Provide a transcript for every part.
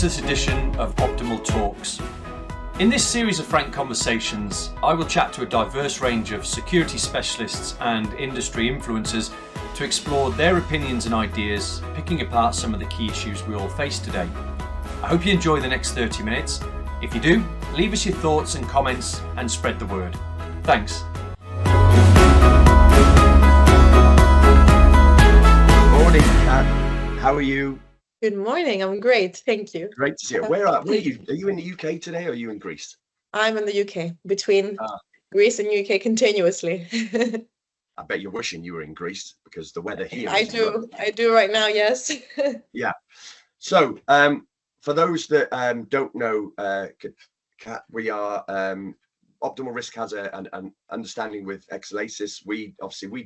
to this edition of Optimal Talks. In this series of frank conversations, I will chat to a diverse range of security specialists and industry influencers to explore their opinions and ideas, picking apart some of the key issues we all face today. I hope you enjoy the next 30 minutes. If you do, leave us your thoughts and comments and spread the word. Thanks. Morning, Kat. How are you? Good morning. I'm great. Thank you. Great to see you. Where are you? Are you in the UK today or are you in Greece? I'm in the UK, between Greece and UK continuously. I bet you're wishing you were in Greece because the weather here I is do. I do right now, yes. Yeah. So, for those that don't know, Kat, we are Optimal Risk has an understanding with Exelasis. We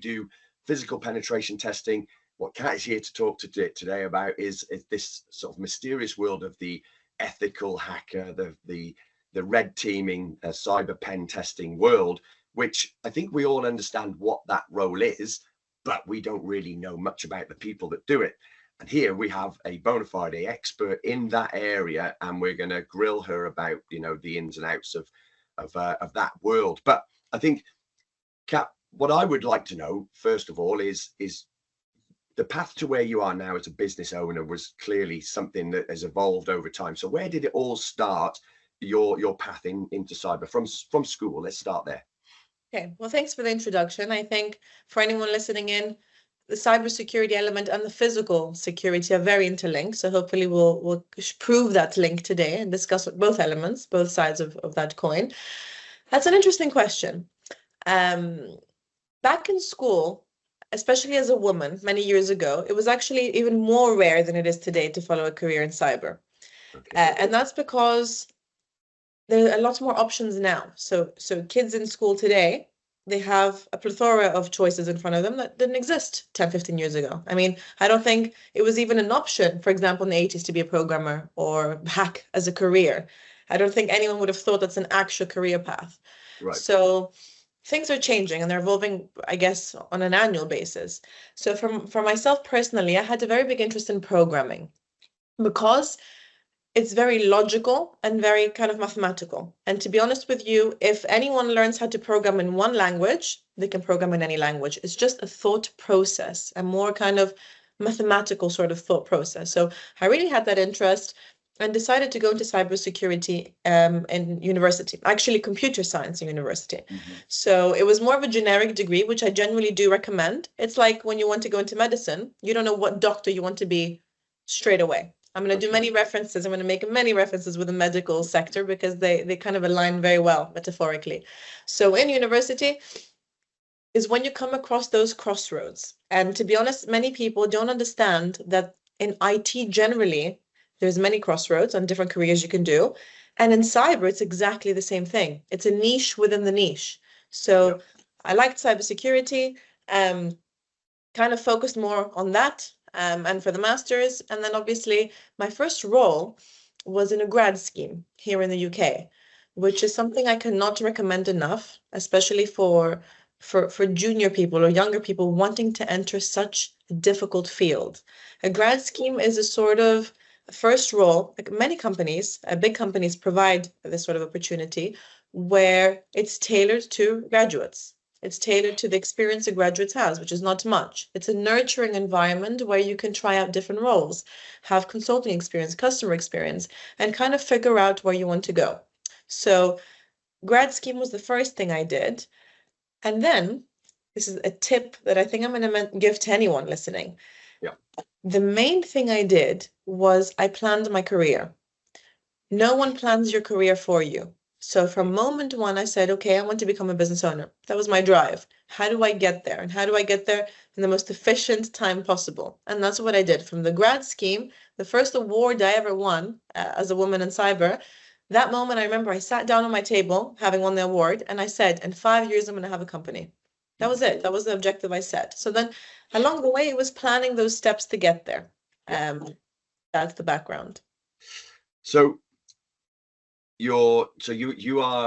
do physical penetration testing. What Kat is here to talk to today about is this sort of mysterious world of the ethical hacker, the red teaming, cyber pen testing world, which I think we all understand what that role is, but we don't really know much about the people that do it. And here we have a bona fide expert in that area, and we're going to grill her about, the ins and outs of that world. But I think, Kat, what I would like to know first of all is the path to where you are now as a business owner was clearly something that has evolved over time. So where did it all start, your path into cyber from school? Let's start there. Okay, well, thanks for the introduction. I think for anyone listening in, the cybersecurity element and the physical security are very interlinked. So hopefully we'll prove that link today and discuss both elements, both sides of that coin. That's an interesting question. Back in school, especially as a woman many years ago, it was actually even more rare than it is today to follow a career in cyber. Okay. And that's because there are a lot more options now. So kids in school today, they have a plethora of choices in front of them that didn't exist 10, 15 years ago. I mean, I don't think it was even an option, for example, in the 80s to be a programmer or hack as a career. I don't think anyone would have thought that's an actual career path. Right. So things are changing and they're evolving, I guess, on an annual basis. So for myself personally, I had a very big interest in programming because it's very logical and very kind of mathematical. And to be honest with you, if anyone learns how to program in one language, they can program in any language. It's just a thought process, a more kind of mathematical sort of thought process. So I really had that interest and decided to go into cybersecurity in university, actually computer science in university. Mm-hmm. So it was more of a generic degree, which I generally do recommend. It's like when you want to go into medicine, you don't know what doctor you want to be straight away. I'm going to do many references. I'm going to make many references with the medical sector because they kind of align very well metaphorically. So in university is when you come across those crossroads. And to be honest, many people don't understand that in IT generally, there's many crossroads on different careers you can do. And in cyber, it's exactly the same thing. It's a niche within the niche. So I liked cybersecurity, kind of focused more on that. And for the masters, and then obviously my first role was in a grad scheme here in the UK, which is something I cannot recommend enough, especially for junior people or younger people wanting to enter such a difficult field. A grad scheme is a sort of first role. Like many companies, big companies provide this sort of opportunity where it's tailored to graduates. It's tailored to the experience a graduate has, which is not much. It's a nurturing environment where you can try out different roles, have consulting experience, customer experience, and kind of figure out where you want to go. So grad scheme was the first thing I did. And then this is a tip that I think I'm going to give to anyone listening. Yeah. The main thing I did was I planned my career. No one plans your career for you. So from moment one, I said, okay, I want to become a business owner. That was my drive. How do I get there? And how do I get there in the most efficient time possible? And that's what I did. From the grad scheme, the first award I ever won as a woman in cyber, that moment I remember I sat down on my table, having won the award, and I said, in 5 years, I'm going to have a company. That was it. That was the objective I set. So then along the way, it was planning those steps to get there. That's the background. So you were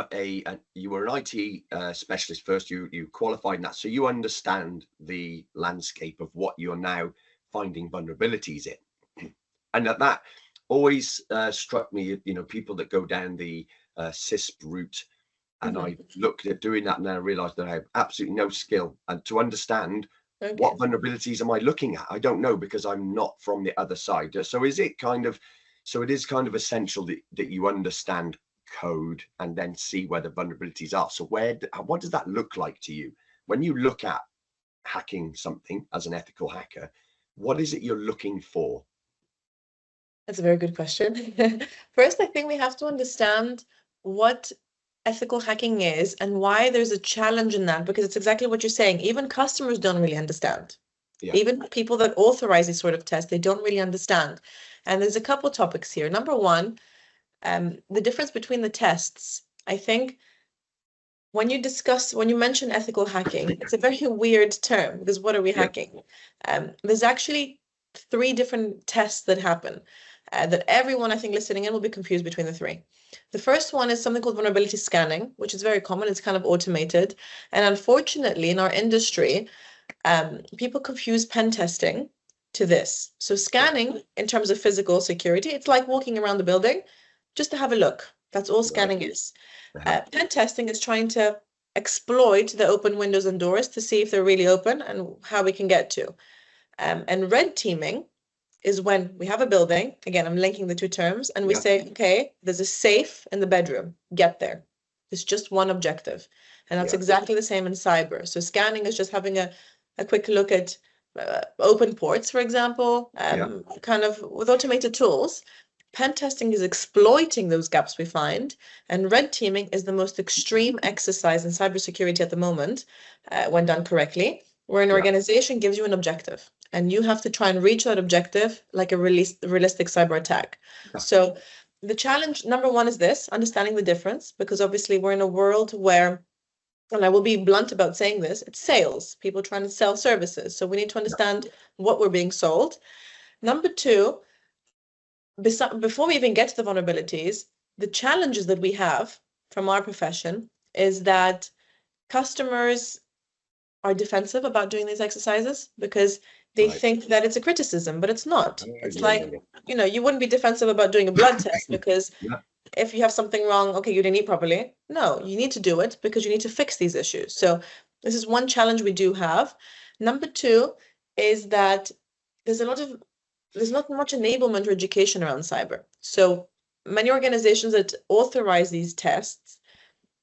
an IT specialist first. You qualified in that, so you understand the landscape of what you're now finding vulnerabilities in, and that always struck me, you know, people that go down the CISP route, and I looked at doing that, and then I realized that I have absolutely no skill and to understand what vulnerabilities am I looking at. I don't know, because I'm not from the other side. So is it kind of, so it is kind of essential that you understand code and then see where the vulnerabilities are. So what does that look like to you when you look at hacking something as an ethical hacker? What is it you're looking for? That's a very good question. First, I think we have to understand what ethical hacking is and why there's a challenge in that, because it's exactly what you're saying. Even customers don't really understand. Yeah. Even people that authorize these sort of tests, they don't really understand. And there's a couple topics here. Number one, the difference between the tests. I think when you mention ethical hacking, it's a very weird term, because what are we hacking? There's actually 3 different tests that happen that everyone, I think, listening in will be confused between the 3. The first one is something called vulnerability scanning, which is very common. It's kind of automated. And unfortunately, in our industry, people confuse pen testing to this. So scanning, in terms of physical security, it's like walking around the building just to have a look. That's all scanning is. Pen testing is trying to exploit the open windows and doors to see if they're really open and how we can get to. And red teaming is when we have a building, again, I'm linking the 2 terms, and we say, okay, there's a safe in the bedroom, get there. It's just one objective. And that's exactly the same in cyber. So scanning is just having a quick look at open ports, for example, kind of with automated tools. Pen testing is exploiting those gaps we find, and red teaming is the most extreme exercise in cybersecurity at the moment, when done correctly, where an organization gives you an objective, and you have to try and reach that objective like a realistic cyber attack. So the challenge, number one, is this, understanding the difference, because obviously we're in a world where, and I will be blunt about saying this, it's sales, people trying to sell services. So we need to understand what we're being sold. Number 2, before we even get to the vulnerabilities, the challenges that we have from our profession is that customers are defensive about doing these exercises because they think that it's a criticism, but it's not. It's like, you know, you wouldn't be defensive about doing a blood test because if you have something wrong, okay, you didn't eat properly. No, you need to do it because you need to fix these issues. So this is one challenge we do have. Number 2 is that there's not much enablement or education around cyber. So many organizations that authorize these tests,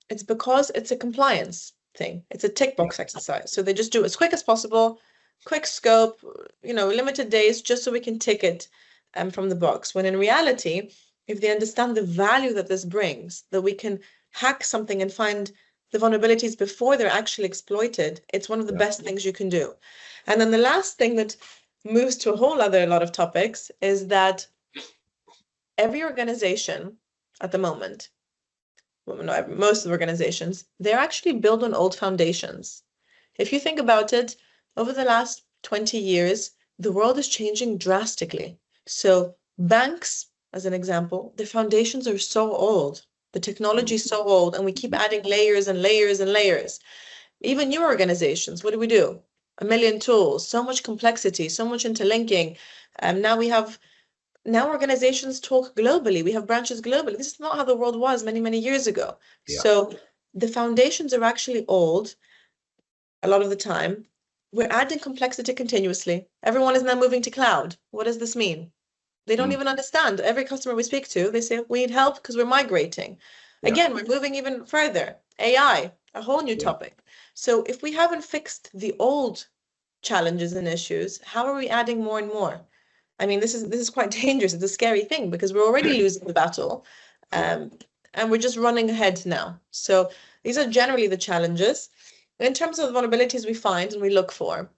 it's because it's a compliance thing. It's a tick box exercise. So they just do it as quick as possible, quick scope, you know, limited days, just so we can tick it from the box. When in reality, if they understand the value that this brings, that we can hack something and find the vulnerabilities before they're actually exploited, it's one of the best things you can do. And then the last thing that moves to a whole other lot of topics is that every organization at the moment, well, no, most of the organizations, they're actually built on old foundations. If you think about it, over the last 20 years, the world is changing drastically. So banks, as an example, the foundations are so old, the technology is so old, and we keep adding layers and layers and layers. Even new organizations, what do? A million tools, so much complexity, so much interlinking. Now organizations talk globally. We have branches globally. This is not how the world was many, many years ago. So the foundations are actually old a lot of the time. We're adding complexity continuously. Everyone is now moving to cloud. What does this mean? They don't even understand. Every customer we speak to, they say, we need help because we're migrating. Again, we're moving even further. AI, a whole new topic. So if we haven't fixed the old challenges and issues, how are we adding more and more? I mean, this is quite dangerous. It's a scary thing because we're already losing the battle, and we're just running ahead now. So these are generally the challenges. In terms of the vulnerabilities we find and we look for,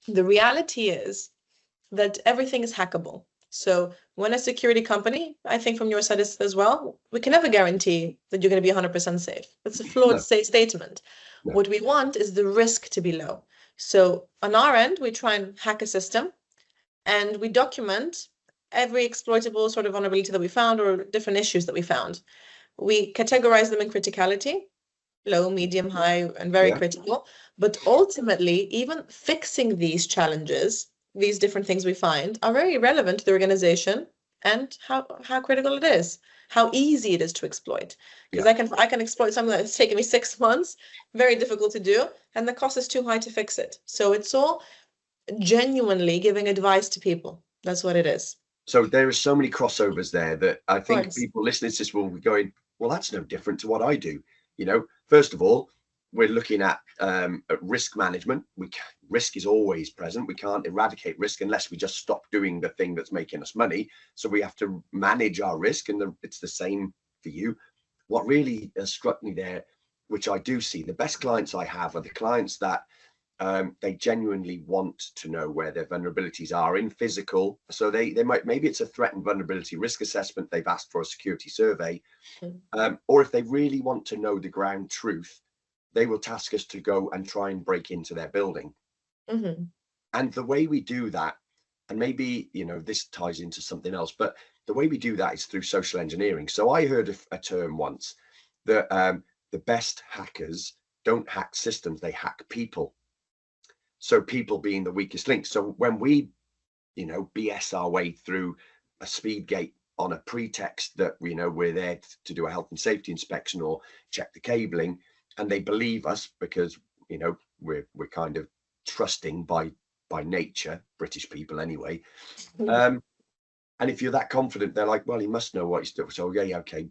the reality is that everything is hackable. So when a security company, I think from your side as well, we can never guarantee that you're going to be 100% safe. It's a flawed statement. What we want is the risk to be low. So on our end, we try and hack a system and we document every exploitable sort of vulnerability that we found or different issues that we found. We categorize them in criticality, low, medium, high, and very critical. But ultimately, even fixing these challenges, these different things we find, are very relevant to the organization and how critical it is, how easy it is to exploit. Because I can exploit something that's taken me 6 months, very difficult to do, and the cost is too high to fix it. So it's all genuinely giving advice to people. That's what it is. So there are so many crossovers there that I think course. people listening to this will be going, well, that's no different to what I do. You know, first of all, we're looking at risk management. Risk is always present. We can't eradicate risk unless we just stop doing the thing that's making us money. So we have to manage our risk, and it's the same for you. What really has struck me there, which I do see, the best clients I have are the clients that they genuinely want to know where their vulnerabilities are in physical. So they might, maybe it's a threat and vulnerability risk assessment. They've asked for a security survey, or if they really want to know the ground truth, they will task us to go and try and break into their building. And the way we do that, and maybe, you know, this ties into something else, but the way we do that is through social engineering. So I heard a term once that the best hackers don't hack systems, they hack people. So people being the weakest link. So when we, you know, BS our way through a speed gate on a pretext that, you know, we're there to do a health and safety inspection or check the cabling, and they believe us because, you know, we're kind of trusting by nature, British people anyway. And if you're that confident, they're like, well, he must know what he's doing. So yeah, okay,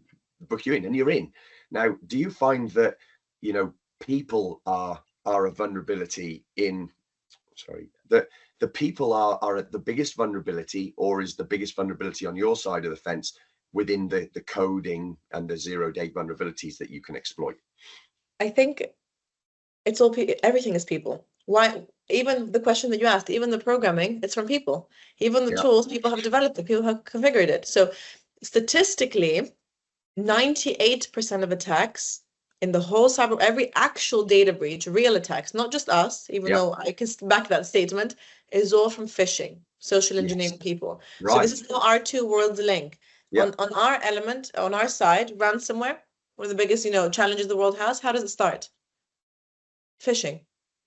book you in, and you're in. Now, do you find that, you know, people are a vulnerability in, sorry, that the people are at the biggest vulnerability, or is the biggest vulnerability on your side of the fence within the coding and the 0-day vulnerabilities that you can exploit? I think it's all everything is people. Why? Even the question that you asked, even the programming, it's from people. Even the tools, people have developed it, people have configured it. So statistically, 98% of attacks in the whole cyber, every actual data breach, real attacks, not just us, even though I can back that statement, is all from phishing, social engineering people. So this is how our two worlds link. On our element, on our side, ransomware, one of the biggest, you know, challenges the world has. How does it start? Phishing,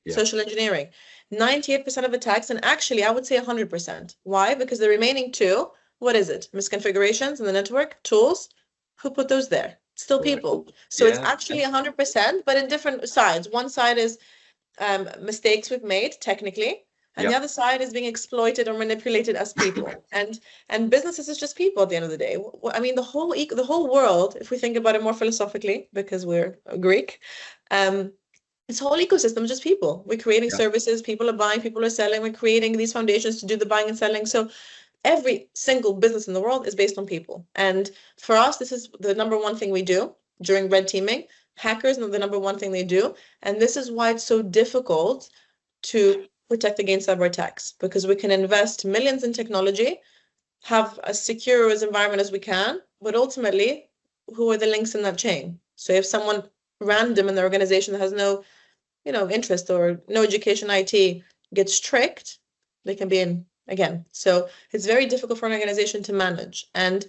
social engineering. 98% of attacks, and actually I would say 100%. Why? Because the remaining two, what is it? Misconfigurations in the network, tools. Who put those there? Still people. So it's actually 100%, but in different sides. One side is mistakes we've made technically, and the other side is being exploited or manipulated as people. And businesses is just people at the end of the day. I mean, the whole world, if we think about it more philosophically, because we're Greek, this whole ecosystem is just people. We're creating services, people are buying, people are selling, we're creating these foundations to do the buying and selling. So every single business in the world is based on people. And for us, this is the number one thing we do during red teaming. Hackers are the number one thing they do. And this is why it's so difficult to protect against cyber attacks, because we can invest millions in technology, have as secure as environment as we can, but ultimately, who are the links in that chain? So if someone random in the organization that has no, you know, interest or no education IT gets tricked, they can be in again. So it's very difficult for an organization to manage. And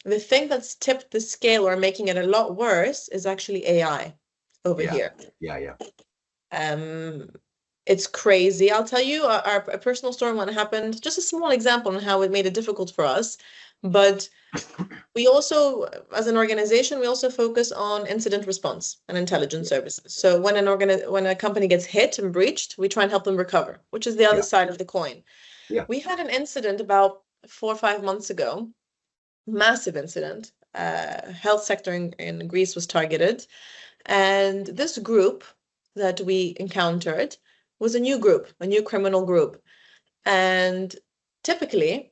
the thing that's tipped the scale or making it a lot worse is actually AI over here. It's crazy. I'll tell you a personal story when it happened, just a small example on how it made it difficult for us. But we also, as an organization, we also focus on incident response and intelligence services. So when a company gets hit and breached, we try and help them recover, which is the other side of the coin. We had an incident about 4 or 5 months ago, massive incident. Health sector in Greece was targeted. And this group that we encountered was a new group, a new criminal group. And typically,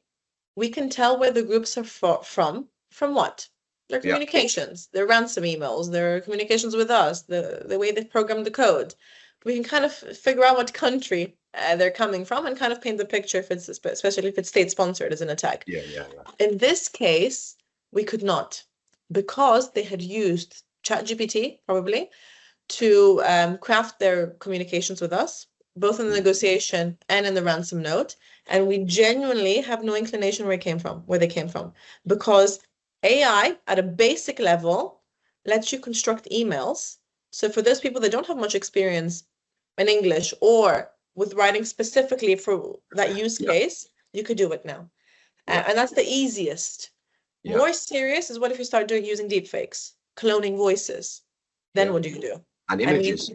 we can tell where the groups are from what? Their communications, their ransom emails, their communications with us, the way they program the code. We can kind of figure out what country they're coming from and kind of paint the picture, if it's, especially if it's state-sponsored as an attack. In this case, we could not, because they had used ChatGPT, probably, to craft their communications with us, both in the negotiation and in the ransom note. And we genuinely have no inclination where they came from, because AI at a basic level lets you construct emails. So for those people that don't have much experience in English or with writing specifically for that use case, you could do it now. And that's the easiest. Yeah. More serious is what if you start using deepfakes, cloning voices? Then Yeah. what do you do? And images.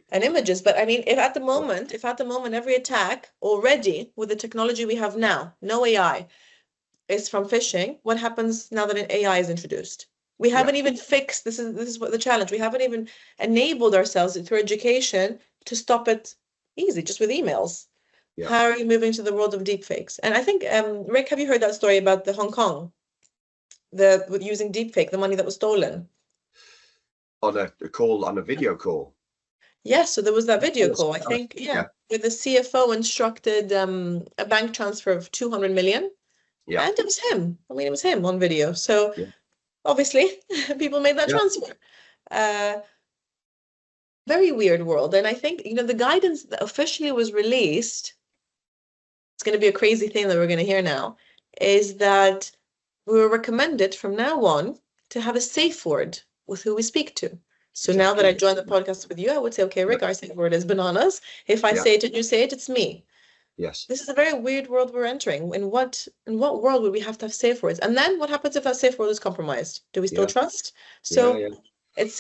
And images. But I mean, if at the moment every attack already with the technology we have now, no AI, is from phishing, what happens now that an AI is introduced? We haven't even fixed, this is what the challenge, we haven't even enabled ourselves through education to stop it easy, just with emails. Yeah. How are you moving to the world of deepfakes? And I think, Rick, have you heard that story about the Hong Kong, with using deepfake, the money that was stolen? On a call, on a video call. Yes, so there was that video call, I think, Yeah. where the CFO instructed a bank transfer of 200 million. Yeah. And it was him. I mean, it was him on video. So Yeah. obviously, people made that transfer. Very weird world. And I think, the guidance that officially was released, it's going to be a crazy thing that we're going to hear now, is that we were recommended from now on to have a safe word with who we speak to. So now that I joined the podcast with you, I would say, okay, Rick, our safe word is bananas. If I say it and you say it, it's me. Yes. This is a very weird world we're entering. In what world would we have to have safe words? And then what happens if that safe word is compromised? Do we still trust? So it's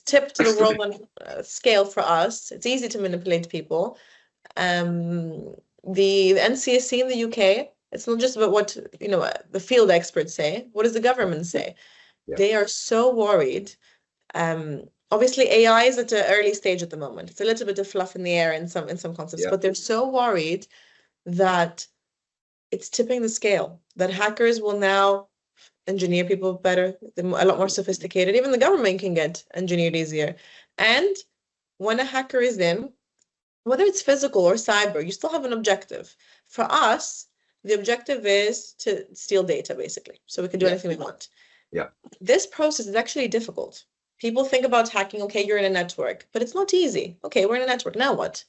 tipped to the world on scale for us. It's easy to manipulate people. The NCSC in the UK, it's not just about what the field experts say. What does the government say? Yeah. They are so worried. Obviously, AI is at an early stage at the moment. It's a little bit of fluff in the air in some concepts, but they're so worried that it's tipping the scale, that hackers will now engineer people better, a lot more sophisticated. Even the government can get engineered easier. And when a hacker is in, whether it's physical or cyber, you still have an objective. For us, the objective is to steal data, basically, so we can do anything we want. Yeah. This process is actually difficult. People think about hacking, okay, you're in a network, but it's not easy. Okay, we're in a network, now what?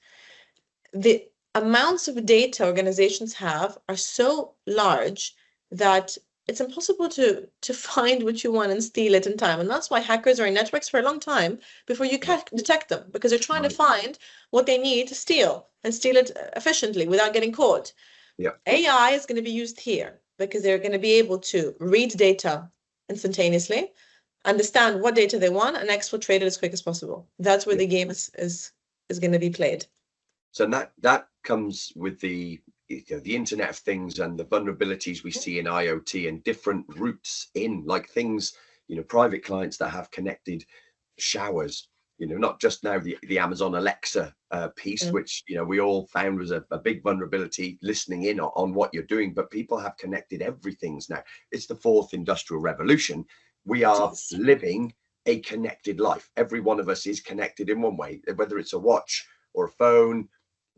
The amounts of data organizations have are so large that it's impossible to find what you want and steal it in time. And that's why hackers are in networks for a long time before you can detect them, because they're trying to find what they need to steal and steal it efficiently without getting caught. Yeah. AI is going to be used here because they're going to be able to read data instantaneously, understand what data they want, and exfiltrate it as quick as possible. That's where the game is going to be played. So that comes with the Internet of Things and the vulnerabilities we see in IoT and different routes in, like things, private clients that have connected showers, not just now the Amazon Alexa piece, which, we all found was a big vulnerability, listening in on what you're doing, but people have connected everything's now. It's the fourth industrial revolution. We are living a connected life. Every one of us is connected in one way, whether it's a watch or a phone,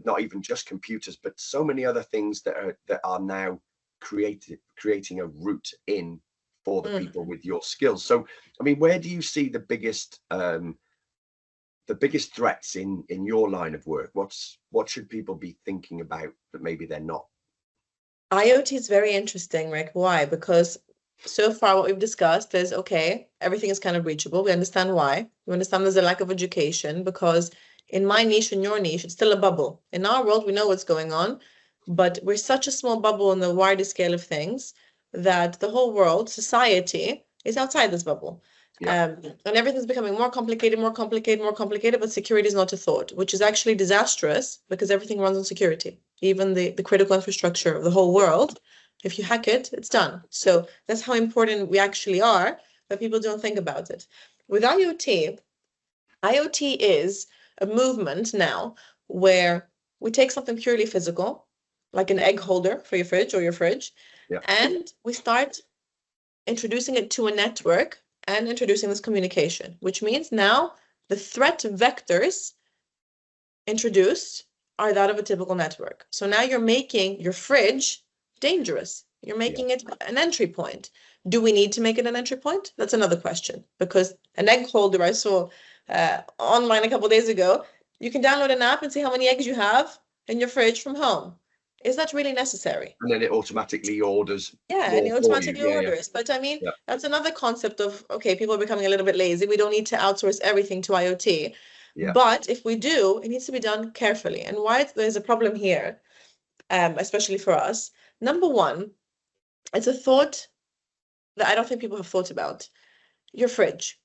not even just computers, but so many other things that are now creating a route in for the people with your skills. So, I mean, where do you see the biggest threats in your line of work? What should people be thinking about that maybe they're not? IoT is very interesting, Rick. Why? Because so far what we've discussed is, okay, everything is kind of reachable. We understand why. We understand there's a lack of education because in my niche and your niche, it's still a bubble. In our world, we know what's going on, but we're such a small bubble in the wider scale of things that the whole world, society, is outside this bubble. And everything's becoming more complicated, but security is not a thought, which is actually disastrous because everything runs on security. Even the critical infrastructure of the whole world, if you hack it, it's done. So that's how important we actually are, but people don't think about it. With IoT is a movement now where we take something purely physical, like an egg holder for your fridge or your fridge, and we start introducing it to a network and introducing this communication, which means now the threat vectors introduced are that of a typical network. So now you're making your fridge dangerous. You're making it an entry point. Do we need to make it an entry point? That's another question, because an egg holder I saw online a couple of days ago, you can download an app and see how many eggs you have in your fridge from home. Is that really necessary? And then it automatically orders. Yeah, and it automatically orders. But I mean, that's another concept of, okay, people are becoming a little bit lazy. We don't need to outsource everything to IoT. But if we do, it needs to be done carefully. And why there's a problem here, especially for us. Number one, it's a thought that I don't think people have thought about. Your fridge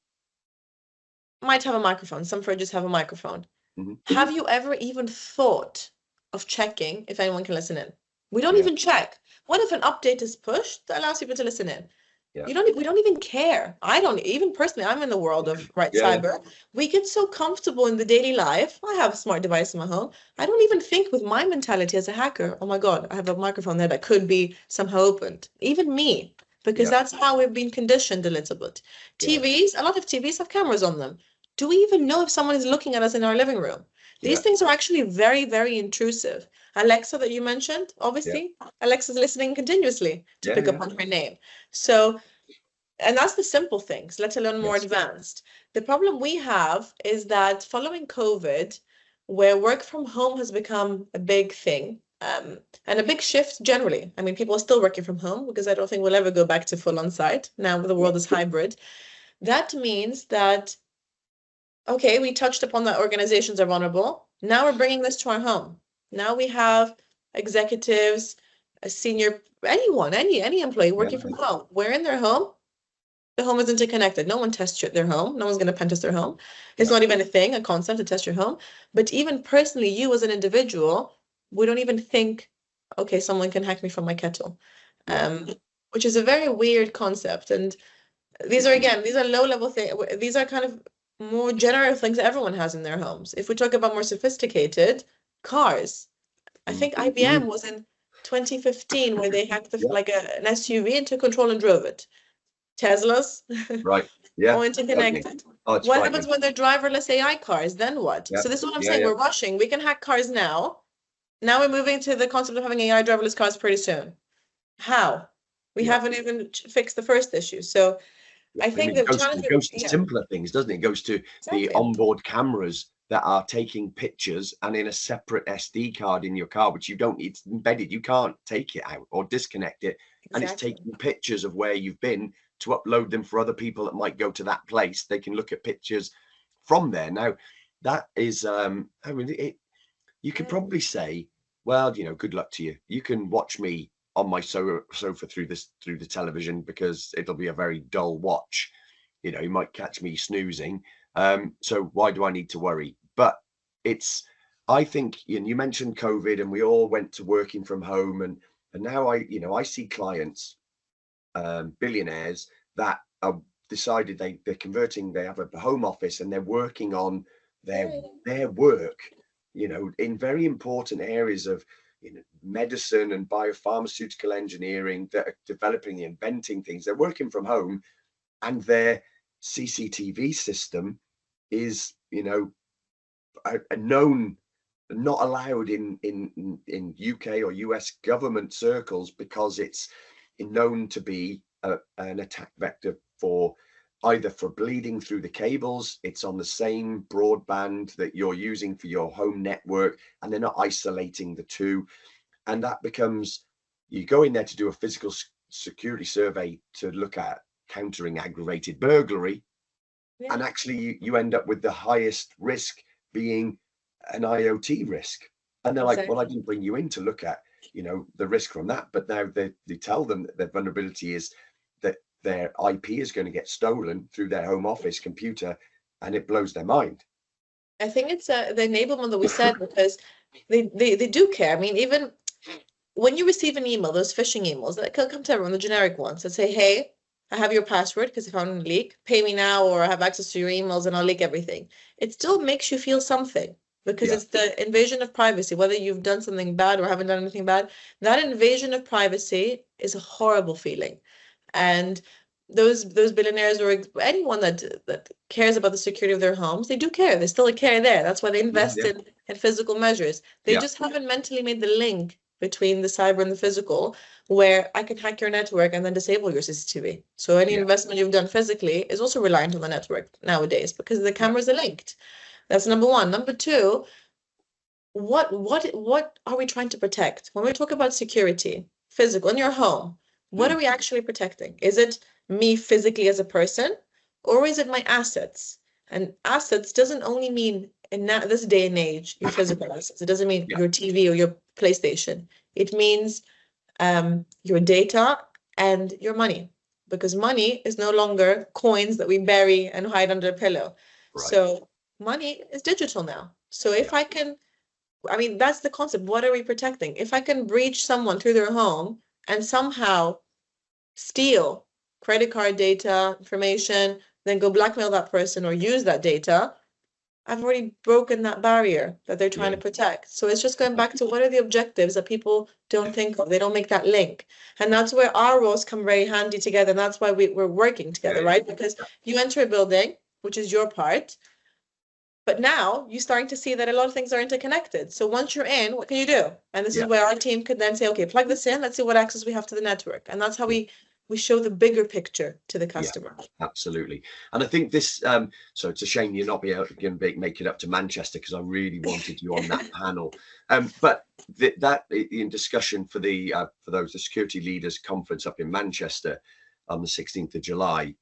might have a microphone. Some fridges have a microphone. Mhm. Have you ever even thought of checking if anyone can listen in? We don't Yeah. even check. What if an update is pushed that allows people to listen in? Yeah. We don't even care. I don't, even personally, I'm in the world of cyber. We get so comfortable in the daily life. I have a smart device in my home. I don't even think with my mentality as a hacker, oh my God, I have a microphone there that could be somehow opened. Even me, because that's how we've been conditioned a little bit. TVs, a lot of TVs have cameras on them. Do we even know if someone is looking at us in our living room? These things are actually very, very intrusive. Alexa that you mentioned, obviously, Alexa's listening continuously to pick up on her name. So, and that's the simple things, let alone more advanced. The problem we have is that following COVID, where work from home has become a big thing, and a big shift generally. I mean, people are still working from home because I don't think we'll ever go back to full on-site. Now the world is hybrid. That means that, okay, we touched upon that organizations are vulnerable. Now we're bringing this to our home. Now we have executives, a senior, anyone, any employee working from home. We're in their home. The home is interconnected. No one tests their home. No one's going to pen test their home. It's not even a thing, a concept to test your home. But even personally, you as an individual, we don't even think, okay, someone can hack me from my kettle, which is a very weird concept. And these are low-level things. These are kind of more general things that everyone has in their homes. If we talk about more sophisticated cars, I think IBM was in 2015 where they hacked like an SUV and took control and drove it. Teslas, all interconnected. What happens when they're driverless AI cars? Then what? So this is what I'm saying. We're rushing. We can hack cars now. Now we're moving to the concept of having AI driverless cars pretty soon. How? We haven't even fixed the first issue. So I think the challenge it goes to simpler things, doesn't it? It goes to the onboard cameras that are taking pictures and in a separate SD card in your car, which you don't need, it's embedded. You can't take it out or disconnect it. And it's taking pictures of where you've been to upload them for other people that might go to that place. They can look at pictures from there. Now, that is, I mean, you could probably say, well, you know, good luck to you. You can watch me on my sofa through the television because it'll be a very dull watch. You know, you might catch me snoozing. So why do I need to worry? But I think, you mentioned COVID and we all went to working from home, and now I see clients, billionaires that are decided they're converting, they have a home office and they're working on their work, in very important areas of medicine and biopharmaceutical engineering, that are developing, inventing things. They're working from home, and their CCTV system is, a known, not allowed in UK or US government circles because it's known to be an attack vector for bleeding through the cables. It's on the same broadband that you're using for your home network, and they're not isolating the two. And that becomes, you go in there to do a physical security survey to look at countering aggravated burglary, and actually you end up with the highest risk being an IoT risk. And they're like, well, I didn't bring you in to look at, the risk from that. But now they tell them that their vulnerability is that their IP is going to get stolen through their home office computer, and it blows their mind. I think it's the enablement that we said, because they do care. I mean, even when you receive an email, those phishing emails that come to everyone, the generic ones that say, hey, I have your password because I found a leak, pay me now, or I have access to your emails and I'll leak everything. It still makes you feel something, because it's the invasion of privacy. Whether you've done something bad or haven't done anything bad, that invasion of privacy is a horrible feeling. And those billionaires or anyone that cares about the security of their homes, they do care. They still care there. That's why they invest in physical measures. They just haven't mentally made the link between the cyber and the physical, where I can hack your network and then disable your CCTV. So any investment you've done physically is also reliant on the network nowadays, because the cameras are linked. That's number one. Number two, what are we trying to protect? When we talk about security, physical, in your home, what are we actually protecting? Is it me physically as a person, or is it my assets? And assets doesn't only mean, in this day and age, your physical assets. It doesn't mean your TV or your PlayStation. It means your data and your money, because money is no longer coins that we bury and hide under a pillow. Right. So money is digital now. So if I can, I mean, that's the concept. What are we protecting? If I can breach someone through their home and somehow steal credit card data, information, then go blackmail that person or use that data, I've already broken that barrier that they're trying to protect. So it's just going back to what are the objectives that people don't think of. They don't make that link. And that's where our roles come very handy together. And that's why we're working together, right? Because you enter a building, which is your part, but now you're starting to see that a lot of things are interconnected. So once you're in, what can you do? And this is where our team could then say, okay, plug this in, let's see what access we have to the network. And that's how we show the bigger picture to the customer. Yeah, absolutely. And I think this, so it's a shame you're not going to make it up to Manchester, because I really wanted you on that panel. But that in discussion for the Security Leaders Conference up in Manchester on the 16th of July,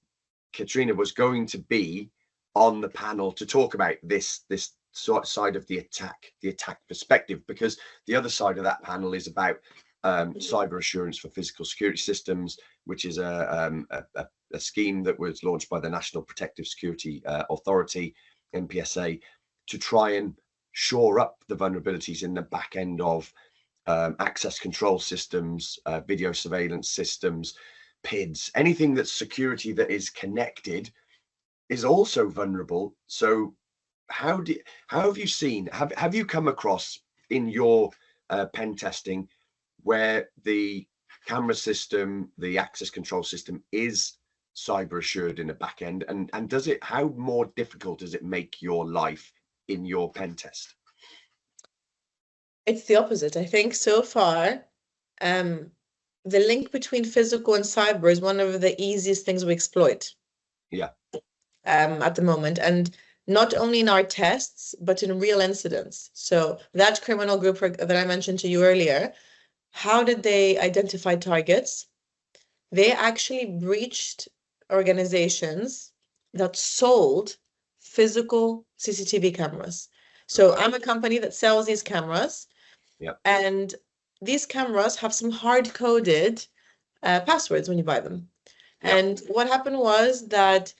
Katerina was going to be on the panel to talk about this sort of side of the attack perspective, because the other side of that panel is about cyber assurance for physical security systems, which is a scheme that was launched by the National Protective Security Authority, NPSA, to try and shore up the vulnerabilities in the back end of access control systems, video surveillance systems, PIDs, anything that's security that is connected is also vulnerable. So how have you seen, have you come across in your pen testing where the camera system, the access control system is cyber assured in the back end, and does it, how more difficult does it make your life in your pen test? It's the opposite. I think so far, the link between physical and cyber is one of the easiest things we exploit. Yeah. At the moment, and not only in our tests, but in real incidents. So that criminal group that I mentioned to you earlier, how did they identify targets? They actually breached organizations that sold physical CCTV cameras. So I'm a company that sells these cameras, and these cameras have some hard-coded passwords when you buy them. And what happened was that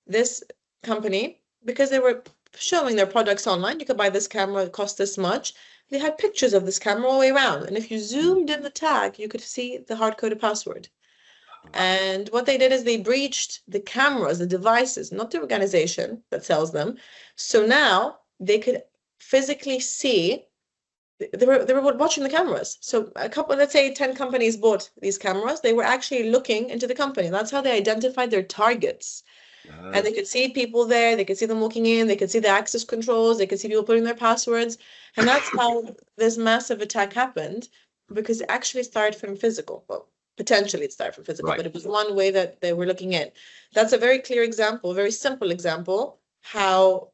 this company, because they were showing their products online, you could buy this camera, it cost this much. They had pictures of this camera all the way around. And if you zoomed in the tag, you could see the hard-coded password. And what they did is they breached the cameras, the devices, not the organization that sells them. So now they could physically see, they were watching the cameras. So a couple, let's say 10 companies bought these cameras. They were actually looking into the company. That's how they identified their targets. And they could see people there, they could see them walking in, they could see the access controls, they could see people putting their passwords. And that's how this massive attack happened, because it actually started from physical. Well, potentially it started from physical, but it was one way that they were looking in. That's a very clear example, a very simple example, how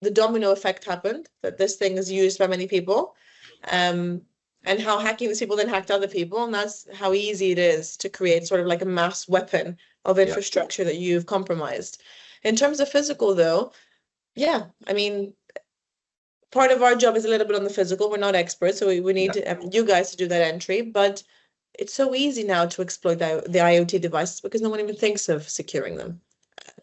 the domino effect happened, that this thing is used by many people, and how hacking these people then hacked other people. And that's how easy it is to create sort of like a mass weapon of infrastructure that you've compromised. In terms of physical, though, I mean, part of our job is a little bit on the physical. We're not experts, so we need you guys to do that entry. But it's so easy now to exploit the IoT devices because no one even thinks of securing them.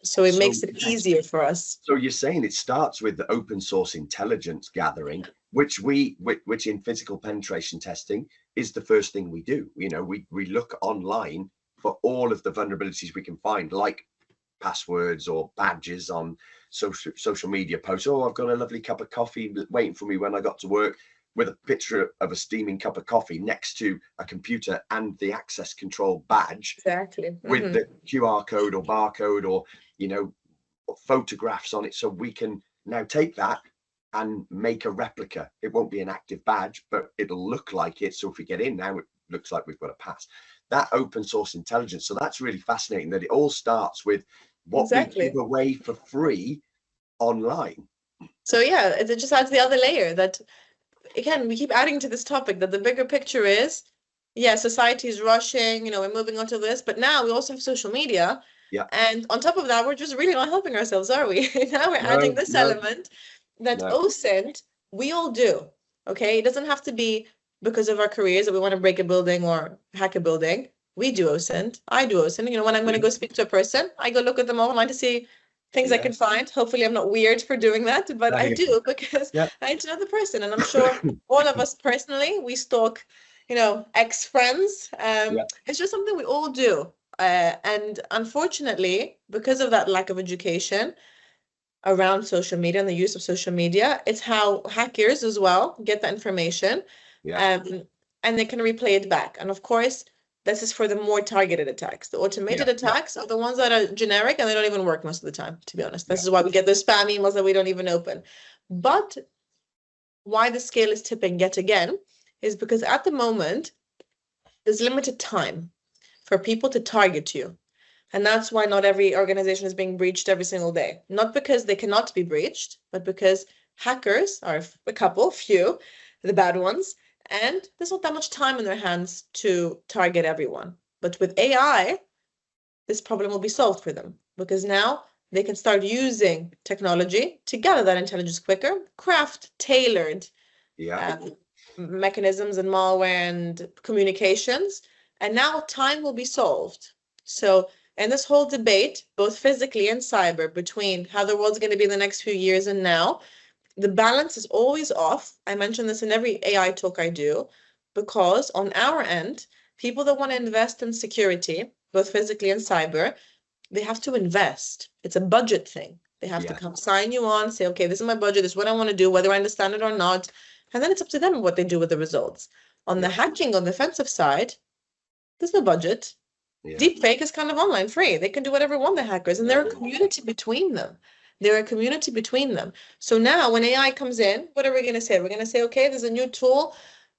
So it makes it easier for us. So you're saying it starts with the open source intelligence gathering, which in physical penetration testing is the first thing we do. You know, we look online for all of the vulnerabilities we can find, like passwords or badges on social media posts. Oh, I've got a lovely cup of coffee waiting for me when I got to work, with a picture of a steaming cup of coffee next to a computer and the access control badge. Exactly. With the QR code or barcode or, you know, photographs on it. So we can now take that and make a replica. It won't be an active badge, but it'll look like it. So if we get in now, it looks like we've got a pass. That open source intelligence. So that's really fascinating, that it all starts with what we give away for free online. So yeah, it just adds the other layer that, again, we keep adding to this topic, that the bigger picture is, society is rushing, you know, we're moving on to this, but now we also have social media. Yeah. And on top of that, we're just really not helping ourselves, are we? Now we're adding this element that OSINT, we all do, okay? It doesn't have to be because of our careers that we want to break a building or hack a building. We do OSINT. I do OSINT. You know, when I'm going to go speak to a person, I go look at them online to see things I can find. Hopefully, I'm not weird for doing that, but I do because I need to know the person. And I'm sure all of us personally, we stalk, you know, ex-friends. It's just something we all do. And unfortunately, because of that lack of education around social media and the use of social media, it's how hackers as well get that information. And they can replay it back. And of course, this is for the more targeted attacks. The automated attacks are the ones that are generic and they don't even work most of the time, to be honest. This is why we get the spam emails that we don't even open. But why the scale is tipping yet again is because at the moment, there's limited time for people to target you. And that's why not every organization is being breached every single day. Not because they cannot be breached, but because hackers are a few, the bad ones, and there's not that much time in their hands to target everyone. But with AI, this problem will be solved for them because now they can start using technology to gather that intelligence quicker, craft tailored mechanisms and malware and communications, and now time will be solved. So, and this whole debate, both physically and cyber, between how the world's going to be in the next few years and now, the balance is always off. I mention this in every AI talk I do, because on our end, people that want to invest in security, both physically and cyber, they have to invest. It's a budget thing. They have to come sign you on, say, okay, this is my budget, this is what I want to do, whether I understand it or not. And then it's up to them what they do with the results. On the hacking, on the offensive side, there's no budget. Deepfake is kind of online free. They can do whatever they want, the hackers, and they're a community between them. They're a community between them. So now when AI comes in, what are we going to say? We're going to say, okay, there's a new tool,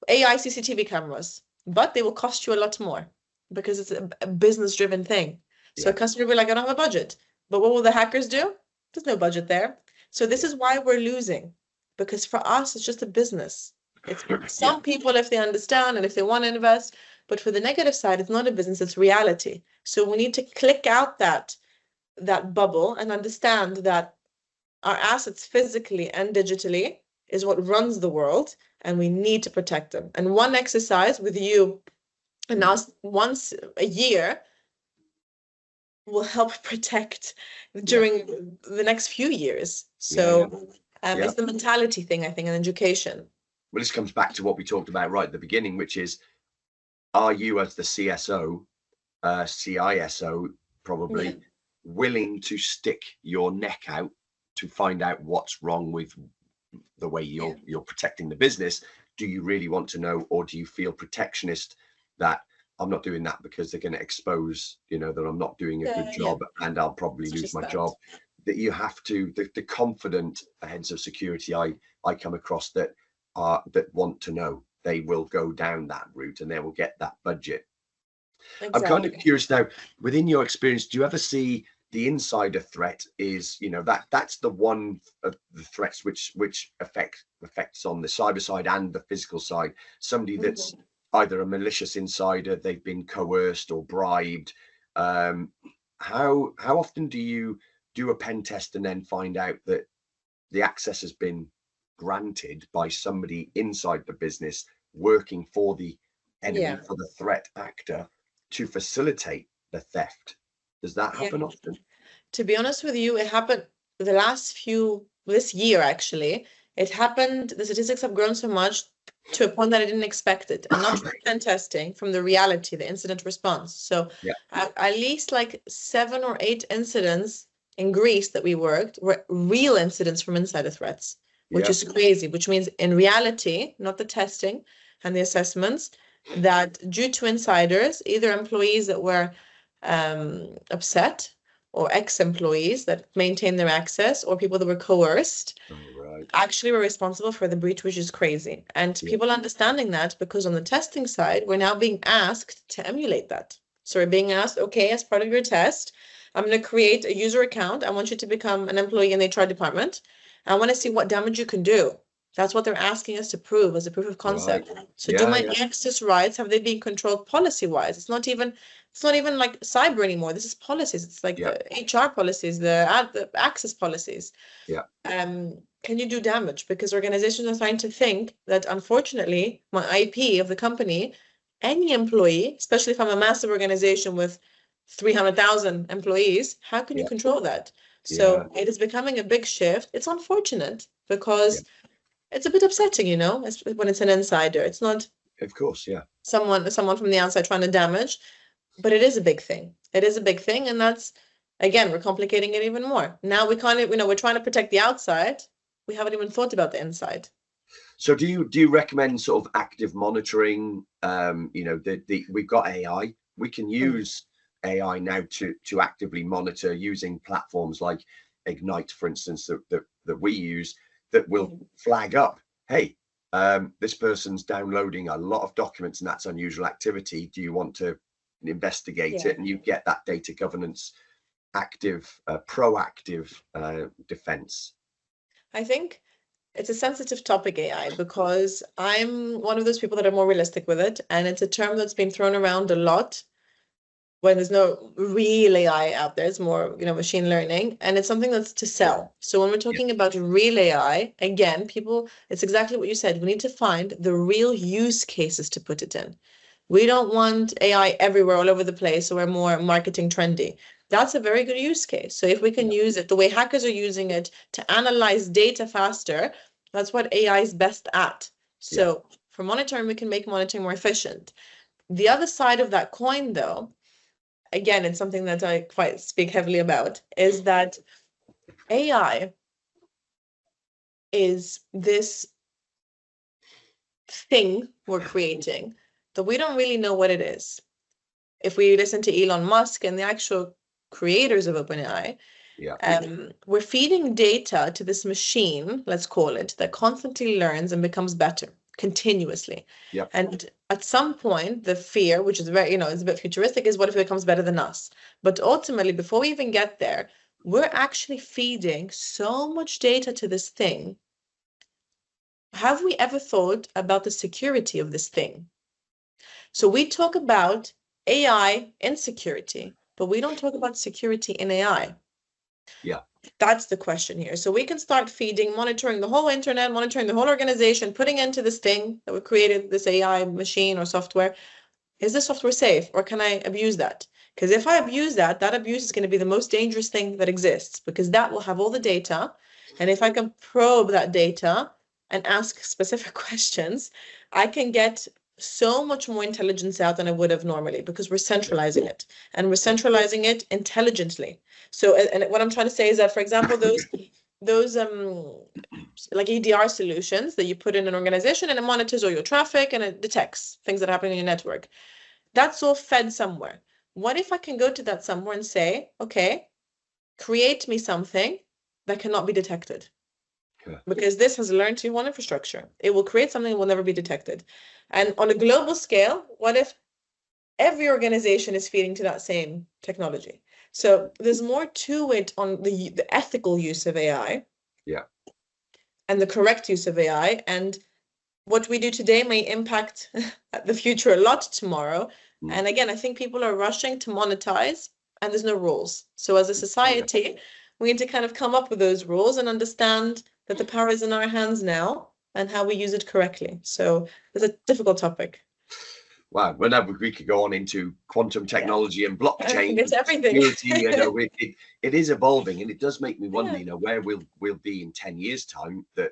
AI CCTV cameras, but they will cost you a lot more because it's a business-driven thing. So a customer will be like, I don't have a budget. But what will the hackers do? There's no budget there. So this is why we're losing, because for us, it's just a business. It's some people, if they understand and if they want to invest, but for the negative side, it's not a business, it's reality. So we need to click out that bubble and understand that our assets physically and digitally is what runs the world, and we need to protect them. And one exercise with you and us once a year will help protect during the next few years. So it's the mentality thing, I think, and education. Well, this comes back to what we talked about right at the beginning, which is, are you as the CSO, CISO probably, willing to stick your neck out to find out what's wrong with the way you're protecting the business? Do you really want to know, or do you feel protectionist that I'm not doing that because they're going to expose, you know, that I'm not doing a good job and I'll probably lose my job? That you have to, the confident heads of security I come across that want to know, they will go down that route and they will get that budget. I'm kind of curious now, within your experience, do you ever see the insider threat is, you know, that's the one of the threats which affects on the cyber side and the physical side, somebody that's either a malicious insider, they've been coerced or bribed. How often do you do a pen test and then find out that the access has been granted by somebody inside the business working for the enemy, for the threat actor, to facilitate the theft? Does that happen often? To be honest with you, it happened this year actually. It happened, the statistics have grown so much to a point that I didn't expect it, and not from pen testing, from the reality, the incident response. So at least like 7 or 8 incidents in Greece that we worked were real incidents from insider threats, which is crazy, which means in reality, not the testing and the assessments, that due to insiders, either employees that were upset or ex-employees that maintained their access, or people that were coerced, actually were responsible for the breach, which is crazy. And people understanding that, because on the testing side, we're now being asked to emulate that. So we're being asked, okay, as part of your test, I'm going to create a user account. I want you to become an employee in the HR department. I want to see what damage you can do. That's what they're asking us to prove as a proof of concept. So do my access rights, have they been controlled policy-wise? It's not even like cyber anymore. This is policies. It's like the HR policies, the access policies. Can you do damage? Because organizations are starting to think that, unfortunately, my IP of the company any employee, especially if I'm a massive organization with 300,000 employees, how can you control that? So it is becoming a big shift. It's unfortunate because it's a bit upsetting, you know, when it's an insider. It's not, of course, someone from the outside trying to damage, but it is a big thing. It is a big thing, and that's, again, we're complicating it even more. Now we can't, you know, we're trying to protect the outside. We haven't even thought about the inside. So do you recommend sort of active monitoring? You know, we've got AI. We can use AI now to actively monitor using platforms like Ignite, for instance, that we use, that will flag up, hey, this person's downloading a lot of documents and that's unusual activity. Do you want to investigate it? And you get that data governance, active, proactive defense. I think it's a sensitive topic, AI, because I'm one of those people that are more realistic with it. And it's a term that's been thrown around a lot when there's no real AI out there. It's more, you know, machine learning, and it's something that's to sell. So when we're talking about real AI, again, people, it's exactly what you said. We need to find the real use cases to put it in. We don't want AI everywhere, all over the place, so we're more marketing trendy. That's a very good use case. So if we can use it the way hackers are using it to analyze data faster, that's what AI is best at. So for monitoring, we can make monitoring more efficient. The other side of that coin, though, again, it's something that I quite speak heavily about, is that AI is this thing we're creating that we don't really know what it is. If we listen to Elon Musk and the actual creators of OpenAI, we're feeding data to this machine, let's call it, that constantly learns and becomes better continuously. And at some point, the fear, which is very, you know, it's a bit futuristic, is what if it becomes better than us? But ultimately, before we even get there, we're actually feeding so much data to this thing. Have we ever thought about the security of this thing? So we talk about AI in security, but we don't talk about security in AI. That's the question here. So we can start feeding, monitoring the whole internet, monitoring the whole organization, putting into this thing that we created, this AI machine or software. Is this software safe, or can I abuse that? Because if I abuse that, that abuse is going to be the most dangerous thing that exists, because that will have all the data. And if I can probe that data and ask specific questions, I can get so much more intelligence out than I would have normally, because we're centralizing it, and we're centralizing it intelligently. So, and what I'm trying to say is that, for example, those like EDR solutions that you put in an organization, and it monitors all your traffic and it detects things that happen in your network, that's all fed somewhere. What if I can go to that somewhere and say, okay, create me something that cannot be detected? Because this has learned to one infrastructure. It will create something that will never be detected. And on a global scale, what if every organization is feeding to that same technology? So there's more to it on the ethical use of AI. And the correct use of AI. And what we do today may impact the future a lot tomorrow. And again, I think people are rushing to monetize, and there's no rules. So as a society, we need to kind of come up with those rules and understand that the power is in our hands now and how we use it correctly. So it's a difficult topic. Wow, well, now we could go on into quantum technology and blockchain. It's everything. You know, it is evolving, and it does make me wonder, you know, where we'll be in 10 years' time, that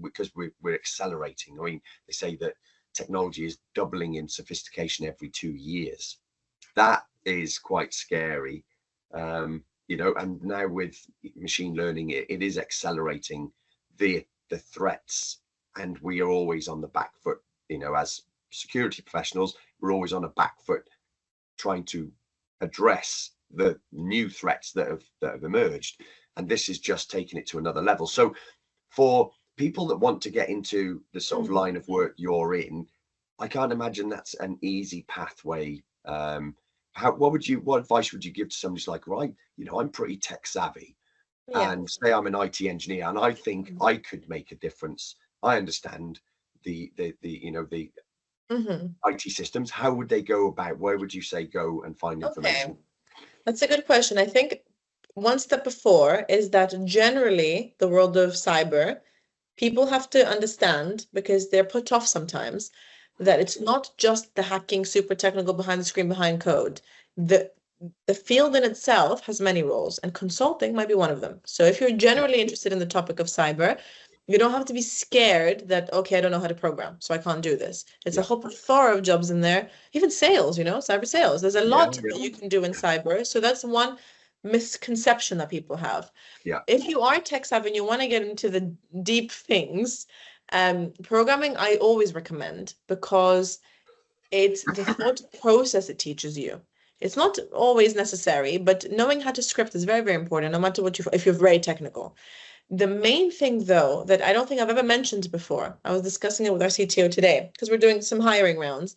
because we're accelerating. I mean, they say that technology is doubling in sophistication every 2 years. That is quite scary. You know, and now with machine learning, it is accelerating the threats, and we are always on the back foot. You know, as security professionals, we're always on a back foot trying to address the new threats that have emerged, and this is just taking it to another level. So for people that want to get into the sort of line of work you're in, I can't imagine that's an easy pathway. What advice would you give to somebody who's like, right, you know, I'm pretty tech savvy, and say I'm an IT engineer and I think I could make a difference. I understand the you know, the IT systems. How would they go about? Where would you say go and find information? That's a good question. I think one step before is that generally the world of cyber, people have to understand, because they're put off sometimes, that it's not just the hacking super technical behind the screen, behind code. The field in itself has many roles, and consulting might be one of them. So if you're generally interested in the topic of cyber, you don't have to be scared that, okay, I don't know how to program, so I can't do this. It's a whole plethora of jobs in there, even sales, cyber sales. There's a lot that you can do in cyber. So that's one misconception that people have. Yeah. If you are tech savvy and you want to get into the deep things, programming I always recommend, because it's the thought process it teaches you. It's not always necessary, but knowing how to script is very, very important, no matter if you're very technical. The main thing, though, that I don't think I've ever mentioned before, I was discussing it with our CTO today, because we're doing some hiring rounds,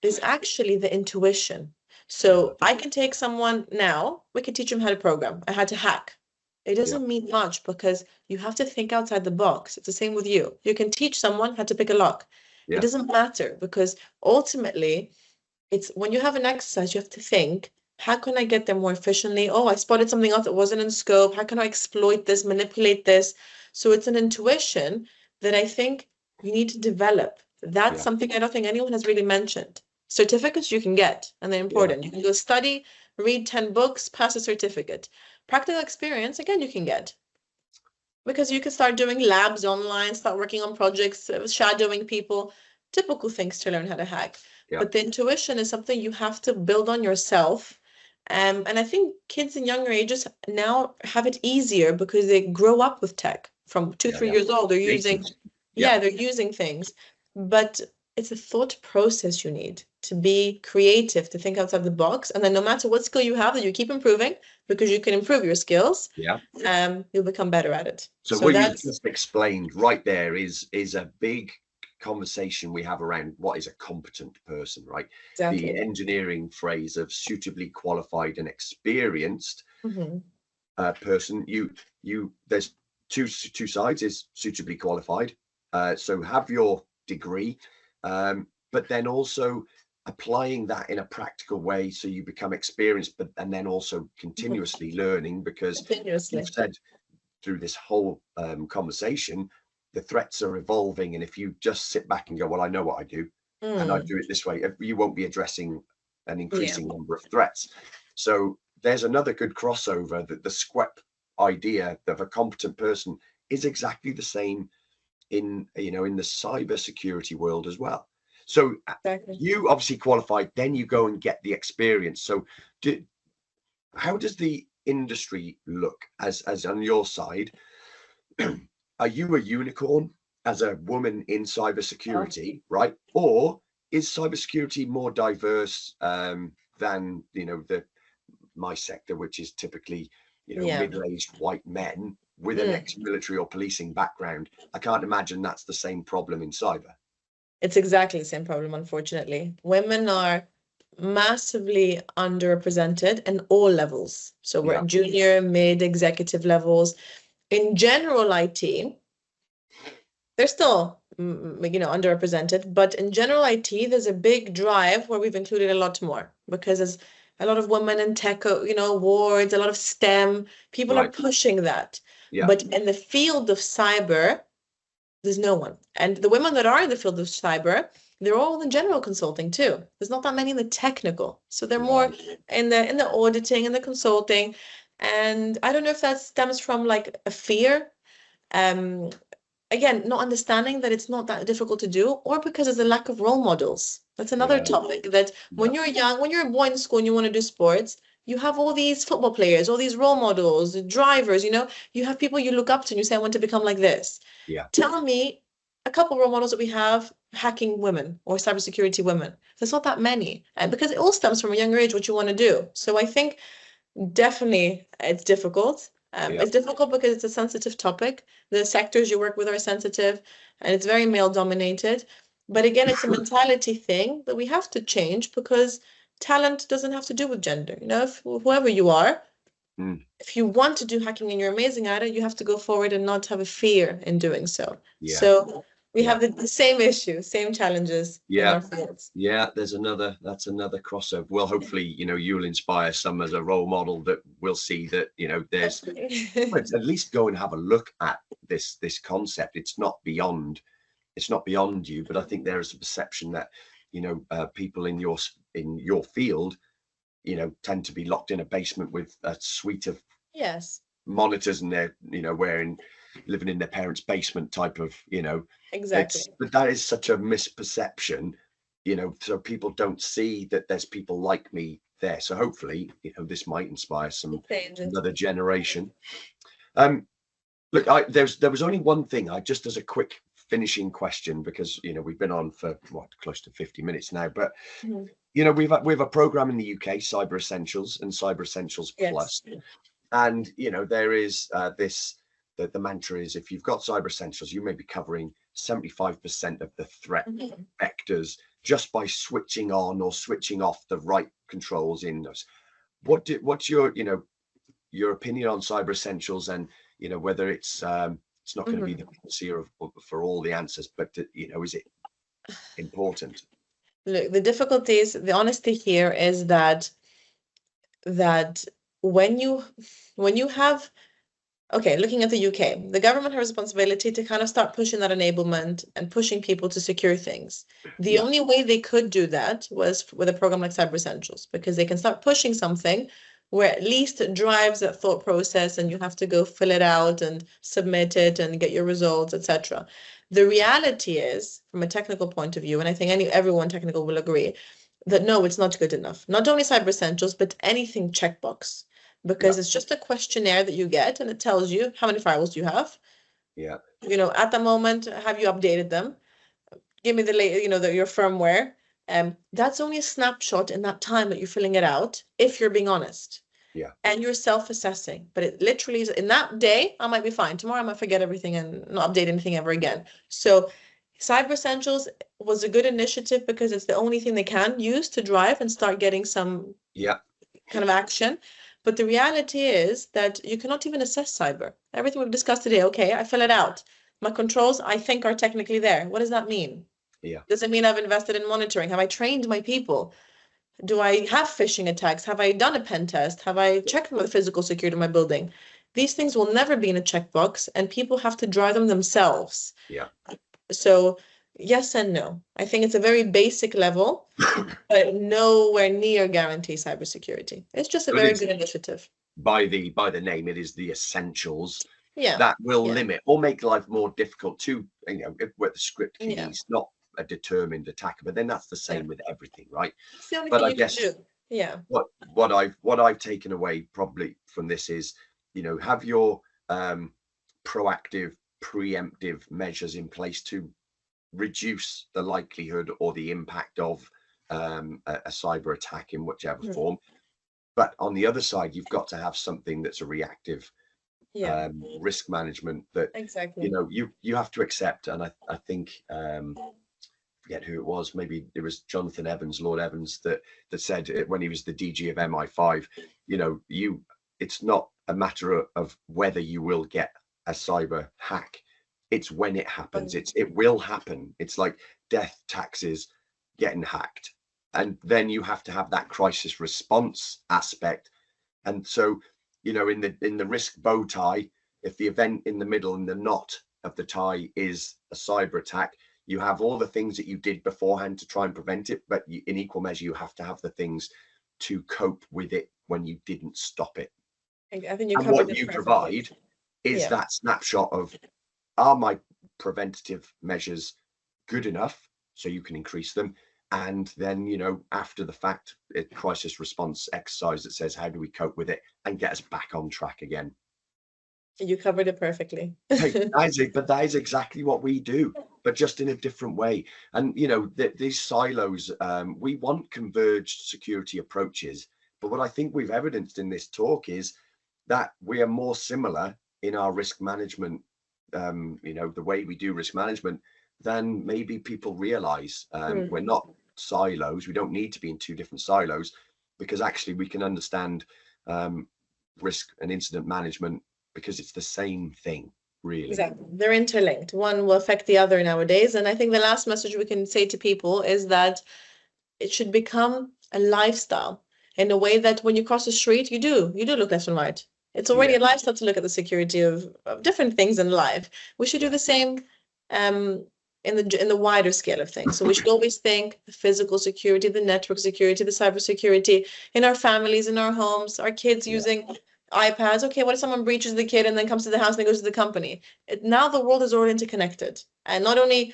is actually the intuition. So I can take someone now, we can teach them how to program, how to hack. It doesn't mean much, because you have to think outside the box. It's the same with you. You can teach someone how to pick a lock. It doesn't matter, because ultimately, it's when you have an exercise, you have to think, how can I get there more efficiently? Oh, I spotted something else that wasn't in scope. How can I exploit this, manipulate this? So it's an intuition that I think you need to develop. That's something I don't think anyone has really mentioned. Certificates you can get, and they're important. You can go study, read 10 books, pass a certificate. Practical experience, again, you can get. Because you can start doing labs online, start working on projects, shadowing people, typical things to learn how to hack. But the intuition is something you have to build on yourself. And I think kids in younger ages now have it easier because they grow up with tech from 2-3 years old. They're using, they're using things. But it's a thought process you need to be creative, to think outside the box. And then no matter what skill you have, that you keep improving, because you can improve your skills. You'll become better at it. So what you just explained right there is a big conversation we have around what is a competent person, right? The engineering phrase of suitably qualified and experienced person. There's two sides. Is suitably qualified, so have your degree, but then also applying that in a practical way so you become experienced, and then also continuously learning, because you've said through this whole conversation, the threats are evolving, and if you just sit back and go, well, I know what I do and I do it this way, you won't be addressing an increasing number of threats. So there's another good crossover, that the SQEP idea of a competent person is exactly the same in the cybersecurity world as well. So you obviously qualified, then you go and get the experience. So how does the industry look as on your side? Are you a unicorn as a woman in cybersecurity, right? Or is cybersecurity more diverse than my sector, which is typically middle-aged white men with an ex-military or policing background? I can't imagine that's the same problem in cyber. It's exactly the same problem, unfortunately. Women are massively underrepresented in all levels. So we're at junior, mid, executive levels. In general IT, they're still underrepresented, but in general IT, there's a big drive where we've included a lot more, because there's a lot of women in tech, awards, a lot of STEM. People are pushing that. But in the field of cyber, there's no one. And the women that are in the field of cyber, they're all in general consulting too. There's not that many in the technical. So they're more in the auditing and the consulting. And I don't know if that stems from like a fear. Again, not understanding that it's not that difficult to do, or because there's a lack of role models. That's another topic, that when you're young, when you're a boy in school and you want to do sports, you have all these football players, all these role models, drivers, you have people you look up to and you say, I want to become like this. Tell me a couple role models that we have hacking women or cybersecurity women. There's not that many, and because it all stems from a younger age, what you want to do. So I think definitely it's difficult. It's difficult because it's a sensitive topic. The sectors you work with are sensitive, and it's very male dominated. But again, it's a mentality thing that we have to change, because talent doesn't have to do with gender. Whoever you are, if you want to do hacking and you're amazing at it, you have to go forward and not have a fear in doing so. So we have the same issue, same challenges in our fields. That's another crossover. Well, hopefully, you'll inspire some as a role model that we'll see that, there's at least go and have a look at this concept. It's not beyond it's not beyond you, but I think there is a perception that, you know, people in your field, you know, tend to be locked in a basement with a suite of Yes, monitors, and they're, you know, living in their parents' basement type of, you know, exactly. but that is such a misperception, you know, so people don't see that there's people like me there. So hopefully, you know, this might inspire another generation. Look, there was only one thing, just as a quick finishing question, because, you know, we've been on for close to 50 minutes now, but you know, we have a program in the UK, Cyber Essentials and Cyber Essentials Plus. And, you know, there is the mantra is, if you've got Cyber Essentials, you may be covering 75% of the threat vectors just by switching on or switching off the right controls in those. What's your, you know, your opinion on Cyber Essentials, and, you know, whether it's not going to be the panacea for all the answers, but, you know, is it important? Look, the difficulties, the honesty here is that when you have, okay, looking at the UK, the government has a responsibility to kind of start pushing that enablement and pushing people to secure things. The only way they could do that was with a program like Cyber Essentials, because they can start pushing something where at least it drives that thought process, and you have to go fill it out and submit it and get your results, etc. The reality is, from a technical point of view, and I think everyone technical will agree, that no, it's not good enough. Not only Cyber Essentials, but anything checkbox, because it's just a questionnaire that you get, and it tells you how many firewalls do you have. Yeah. You know, at the moment, have you updated them? Give me the latest, you know, your firmware. That's only a snapshot in that time that you're filling it out, if you're being honest. Yeah. And you're self-assessing. But it literally is, in that day, I might be fine. Tomorrow I might forget everything and not update anything ever again. So Cyber Essentials was a good initiative because it's the only thing they can use to drive and start getting some kind of action. But the reality is that you cannot even assess cyber. Everything we've discussed today, okay, I fill it out. My controls, I think, are technically there. What does that mean? Yeah. Does it mean I've invested in monitoring? Have I trained my people? Do I have phishing attacks? Have I done a pen test? Have I checked the physical security of my building? These things will never be in a checkbox, and people have to drive them themselves. Yeah. So yes and no. I think it's a very basic level, but nowhere near guarantee cybersecurity. It's just a very good initiative. By the name, it is the essentials. Yeah. That will limit or make life more difficult to, you know, with the script keys, not a determined attacker. But then that's the same with everything, right? It's the only but thing I you guess can do. Yeah. What I've taken away probably from this is, you know, have your proactive, preemptive measures in place to reduce the likelihood or the impact of a cyber attack in whichever form. But on the other side, you've got to have something that's a reactive risk management that, exactly, you know, you have to accept. And I think forget who it was, maybe it was Jonathan Evans, Lord Evans, that said it when he was the DG of MI5, you know, it's not a matter of whether you will get a cyber hack, it's when it happens. It will happen. It's like death, taxes, getting hacked, and then you have to have that crisis response aspect. And so, you know, in the risk bow tie, if the event in the middle and the knot of the tie is a cyber attack, you have all the things that you did beforehand to try and prevent it, but in equal measure, you have to have the things to cope with it when you didn't stop it. I think you and what you provide is that snapshot of, are my preventative measures good enough so you can increase them? And then, you know, after the fact, a crisis response exercise that says, how do we cope with it and get us back on track again? You covered it perfectly. But that is exactly what we do, but just in a different way. And, you know, these silos, we want converged security approaches. But what I think we've evidenced in this talk is that we are more similar in our risk management, you know, the way we do risk management, than maybe people realize. We're not silos. We don't need to be in two different silos, because actually we can understand risk and incident management, because it's the same thing, really. Exactly. They're interlinked. One will affect the other nowadays. And I think the last message we can say to people is that it should become a lifestyle, in a way that when you cross the street, you do look left and right. It's already a lifestyle to look at the security of different things in life. We should do the same in the wider scale of things. So we should always think the physical security, the network security, the cybersecurity in our families, in our homes, our kids using iPads. Okay, what if someone breaches the kid and then comes to the house and then goes to the company? Now the world is all interconnected, and not only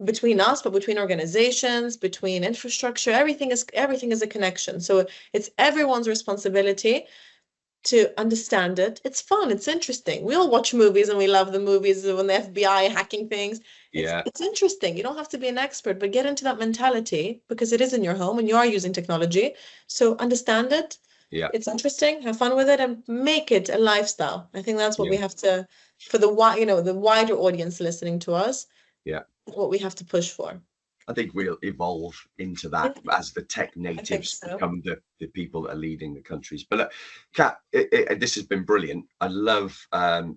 between us, but between organizations, between infrastructure. Everything is a connection. So it's everyone's responsibility to understand it. It's fun. It's interesting. We all watch movies and we love the movies when the FBI hacking things. It's interesting. You don't have to be an expert, but get into that mentality because it is in your home and you are using technology. So understand it. Yeah. It's interesting. Have fun with it and make it a lifestyle. I think that's what we have to, for the wider audience listening to us. Yeah. What we have to push for. I think we'll evolve into that as the tech natives become the people that are leading the countries. But Kat, this has been brilliant. I love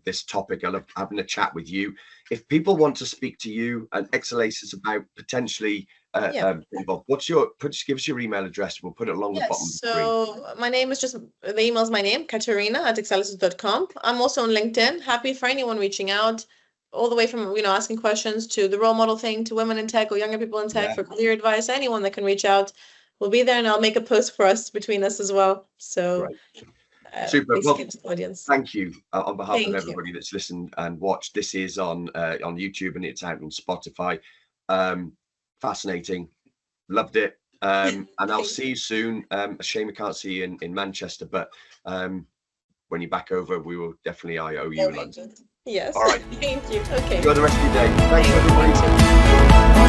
this topic. I love having a chat with you. If people want to speak to you and Exelasis about potentially involved, just give us your email address. We'll put it along the bottom of the screen. So my name is the email is my name, Katerina@exelasis.com. I'm also on LinkedIn. Happy for anyone reaching out, all the way from asking questions to the role model thing, to women in tech or younger people in tech for career advice. Anyone that can reach out will be there, and I'll make a post for us between us as well. So super. Well, audience. Thank you on behalf of everybody that's listened and watched. This is on YouTube and it's out on Spotify. Fascinating, loved it, and I'll see you soon. A shame I can't see you in Manchester, but when you're back over, we will definitely owe you a lunch. Yes. All right. Thank you. Okay. Enjoy the rest of your day. Thanks everybody.